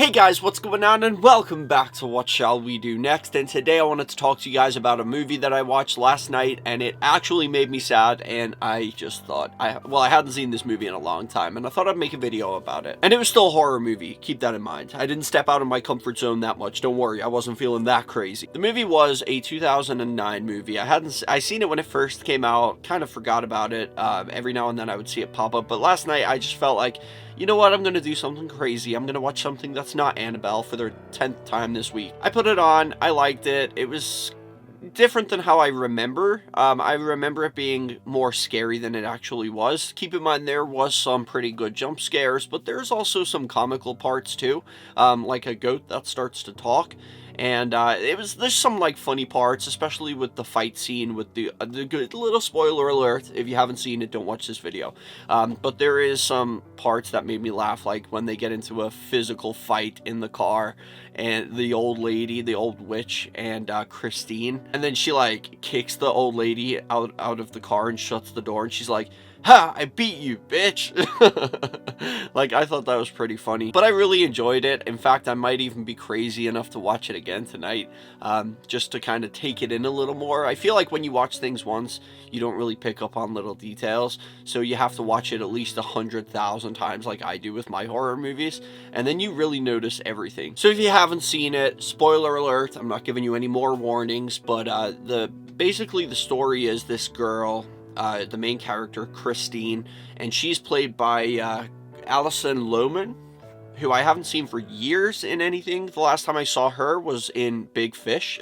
Hey guys, what's going on, and welcome back to What Shall We Do Next. And today I wanted to talk to you guys about a movie that I watched last night, and it actually made me sad, and I just thought, I hadn't seen this movie in a long time, and I thought I'd make a video about it. And it was still a horror movie, keep that in mind. I didn't step out of my comfort zone that much, don't worry, I wasn't feeling that crazy. The movie was a 2009 movie. I seen it when it first came out, kind of forgot about it. Every now and then I would see it pop up, but last night I just felt like, you know what, I'm gonna do something crazy. I'm gonna watch something that's not Annabelle for the 10th time this week. I put it on, I liked it. It was different than how I remember. I remember it being more scary than it actually was. Keep in mind, there was some pretty good jump scares, but there's also some comical parts too, like a goat that starts to talk. And there's some like funny parts, especially with the fight scene with the good little spoiler alert. If you haven't seen it, don't watch this video. But there is some parts that made me laugh, like when they get into a physical fight in the car, and the old lady, the old witch, and Christine, and then she like kicks the old lady out of the car and shuts the door, and she's like, "Ha! I beat you, bitch!" Like, I thought that was pretty funny. But I really enjoyed it. In fact, I might even be crazy enough to watch it again tonight, just to kind of take it in a little more. I feel like when you watch things once, you don't really pick up on little details, so you have to watch it at least 100,000 times like I do with my horror movies, and then you really notice everything. So if you haven't seen it, spoiler alert, I'm not giving you any more warnings, but basically the story is this girl, the main character, Christine, and she's played by Alison Lohman, who I haven't seen for years in anything. The last time I saw her was in Big Fish,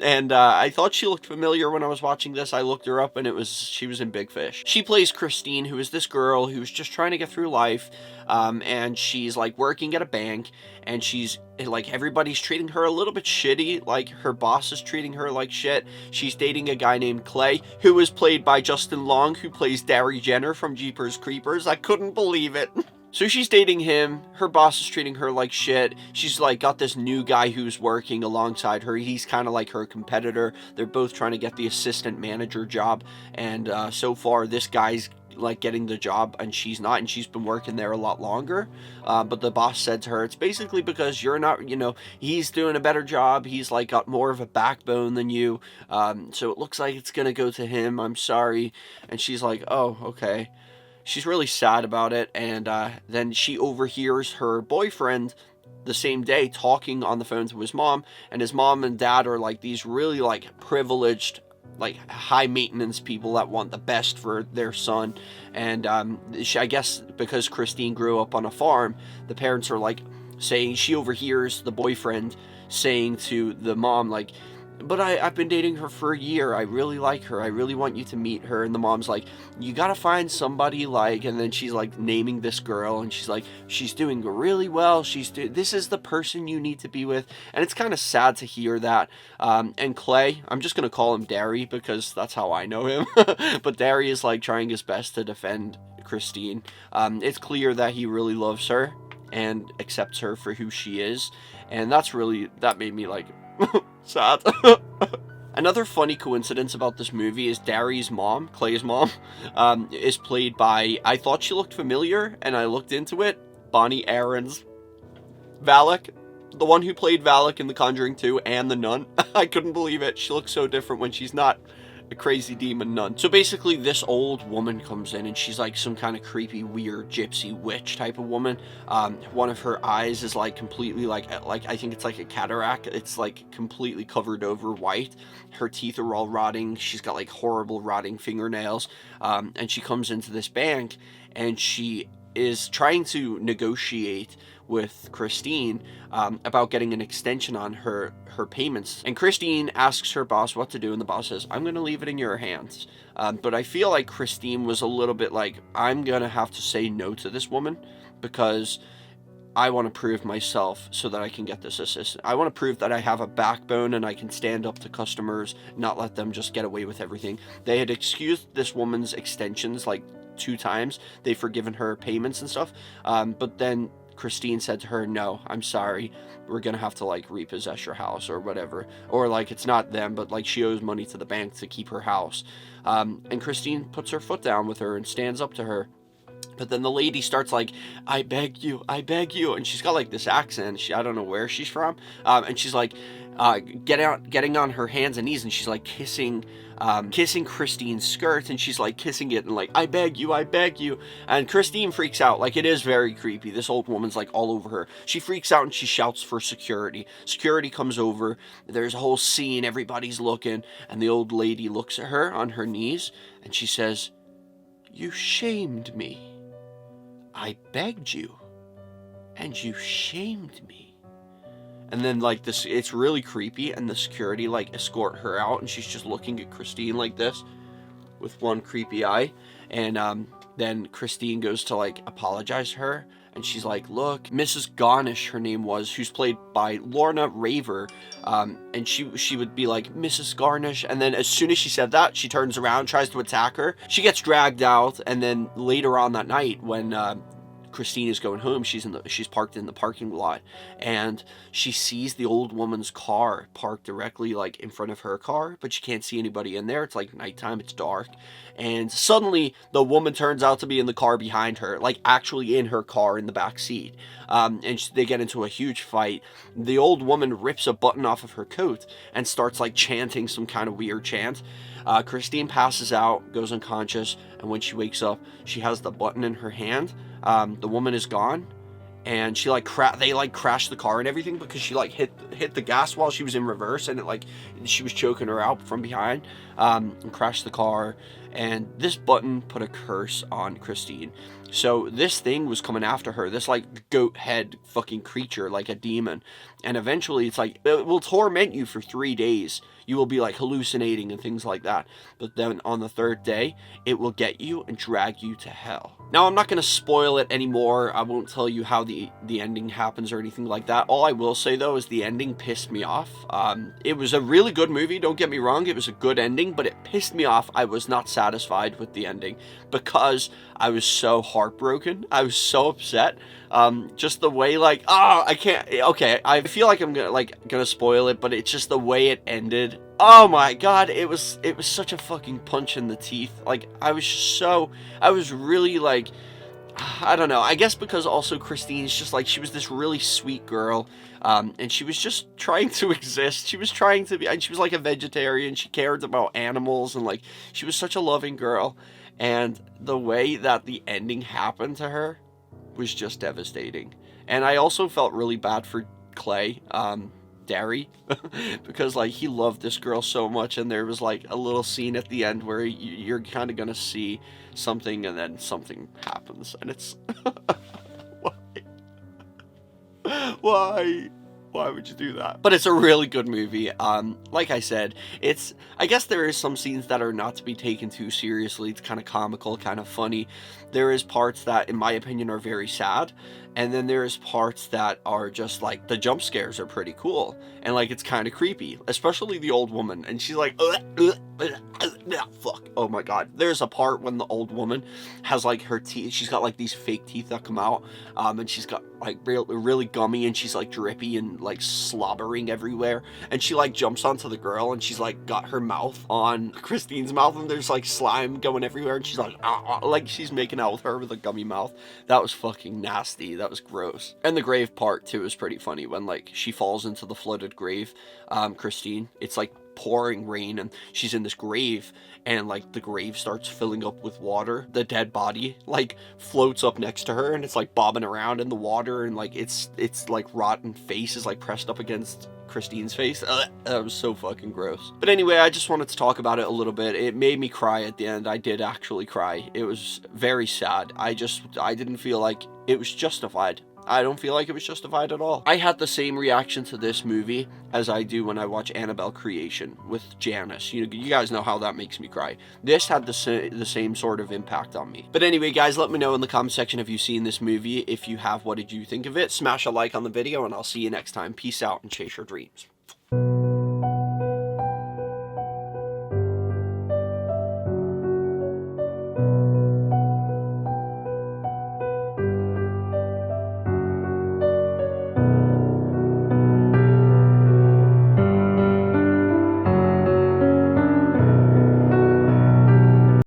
and I thought she looked familiar when I was watching this. I looked her up, and she was in Big Fish. She plays Christine, who is this girl who's just trying to get through life, and she's like working at a bank, and she's like, everybody's treating her a little bit shitty, like her boss is treating her like shit. She's dating a guy named Clay, who is played by Justin Long, who plays Derry Jenner from Jeepers Creepers. I couldn't believe it. So she's dating him, her boss is treating her like shit, she's like got this new guy who's working alongside her, he's kind of like her competitor, they're both trying to get the assistant manager job, and so far this guy's like getting the job and she's not, and she's been working there a lot longer, but the boss said to her, it's basically because you're not, he's doing a better job, he's like got more of a backbone than you, so it looks like it's gonna go to him, I'm sorry. And she's like, oh, okay. She's really sad about it, and then she overhears her boyfriend the same day talking on the phone to his mom, and his mom and dad are like these really like privileged, like high maintenance people that want the best for their son. And I guess because Christine grew up on a farm, the parents are like saying, she overhears the boyfriend saying to the mom like, but I've been dating her for a year, I really like her, I really want you to meet her. And the mom's like, you gotta find somebody like, and then she's like naming this girl, and she's like, she's doing really well, this is the person you need to be with. And it's kind of sad to hear that. And Clay, I'm just gonna call him Derry because that's how I know him, but Derry is like trying his best to defend Christine. It's clear that he really loves her and accepts her for who she is, and that made me like sad. Another funny coincidence about this movie is Derry's mom, Clay's mom, is played by, I thought she looked familiar, and I looked into it, Bonnie Aaron's Valak, the one who played Valak in The Conjuring 2 and The Nun. I couldn't believe it. She looks so different when she's not a crazy demon nun. So basically this old woman comes in, and she's like some kind of creepy, weird gypsy witch type of woman. One of her eyes is like completely like I think it's like a cataract. It's like completely covered over white. Her teeth are all rotting. She's got like horrible rotting fingernails. And she comes into this bank, and she is trying to negotiate with Christine about getting an extension on her payments. And Christine asks her boss what to do, and the boss says, I'm gonna leave it in your hands. But I feel like Christine was a little bit like, I'm gonna have to say no to this woman because I want to prove myself so that I can get this assistant. I want to prove that I have a backbone and I can stand up to customers, not let them just get away with everything. They had excused this woman's extensions like 2 times. They've forgiven her payments and stuff. But then Christine said to her, no, I'm sorry, we're gonna have to like repossess your house or whatever, or like it's not them, but like she owes money to the bank to keep her house. And Christine puts her foot down with her and stands up to her, But then the lady starts like, I beg you, and she's got like this accent. I don't know where she's from, and she's like, getting on her hands and knees, and she's like kissing Christine's skirt, and she's like kissing it and like, I beg you, and Christine freaks out. Like, it is very creepy. This old woman's like all over her. She freaks out and she shouts for security. Security comes over. There's a whole scene. Everybody's looking, and the old lady looks at her on her knees, and she says, you shamed me. I begged you, and you shamed me. And then like this, it's really creepy, and the security like escort her out, and she's just looking at Christine like this with one creepy eye. And then Christine goes to like apologize to her, and she's like, look, Mrs. Garnish, her name was, who's played by Lorna Raver, and she would be like, Mrs. Garnish, and then as soon as she said that, she turns around, tries to attack her. She gets dragged out, and then later on that night, when Christine is going home, she's parked in the parking lot, and she sees the old woman's car parked directly like in front of her car, but she can't see anybody in there. It's like nighttime, it's dark, and suddenly the woman turns out to be in the car behind her, like actually in her car in the back seat, and they get into a huge fight. The old woman rips a button off of her coat and starts like chanting some kind of weird chant. Christine passes out, goes unconscious, and when she wakes up, she has the button in her hand. The woman is gone, and she like they like crashed the car and everything because she like hit the gas while she was in reverse, and it like she was choking her out from behind, and crashed the car. And this button put a curse on Christine. So this thing was coming after her, this like goat head fucking creature, like a demon. And eventually it's like, it will torment you for 3 days. You will be like hallucinating and things like that. But then on the 3rd day, it will get you and drag you to hell. Now, I'm not going to spoil it anymore. I won't tell you how the ending happens or anything like that. All I will say, though, is the ending pissed me off. It was a really good movie, don't get me wrong. It was a good ending, but it pissed me off. I was not satisfied with the ending because I was so heartbroken. I was so upset. Just the way, like, I can't, okay, I feel like I'm gonna spoil it, but it's just the way it ended. Oh my god, it was such a fucking punch in the teeth. Like, I was really like, I don't know, I guess because also Christine's just like, she was this really sweet girl, and she was just trying to exist. She was trying to be, and she was like a vegetarian. She cared about animals, and like, she was such a loving girl. And the way that the ending happened to her was just devastating. And I also felt really bad for Clay, Derry, because like he loved this girl so much, and there was like a little scene at the end where you're kind of gonna see something, and then something happens, and it's why would you do that? But it's a really good movie. Like I said, I guess there is some scenes that are not to be taken too seriously. It's kind of comical, kind of funny. There is parts that, in my opinion, are very sad. And then there's parts that are just like, the jump scares are pretty cool. And like, it's kind of creepy, especially the old woman. And she's like, fuck. Oh my god. There's a part when the old woman has like her teeth, she's got like these fake teeth that come out. And she's got like really gummy, and she's like drippy and like slobbering everywhere. And she like jumps onto the girl, and she's like got her mouth on Christine's mouth, and there's like slime going everywhere. And she's like, like she's making out with her with a gummy mouth. That was fucking nasty. That was gross. And the grave part too is pretty funny when like she falls into the flooded grave. Christine, it's like pouring rain, and she's in this grave, and like the grave starts filling up with water. The dead body like floats up next to her, and it's like bobbing around in the water, and like it's like rotten face is like pressed up against Christine's face. That was so fucking gross. But anyway, I just wanted to talk about it a little bit. It made me cry at the end. I did actually cry. It was very sad. I didn't feel like it was justified. I don't feel like it was justified at all. I had the same reaction to this movie as I do when I watch Annabelle Creation with Janice. You guys know how that makes me cry. This had the same sort of impact on me. But anyway, guys, let me know in the comment section if you've seen this movie. If you have, what did you think of it? Smash a like on the video, and I'll see you next time. Peace out and chase your dreams.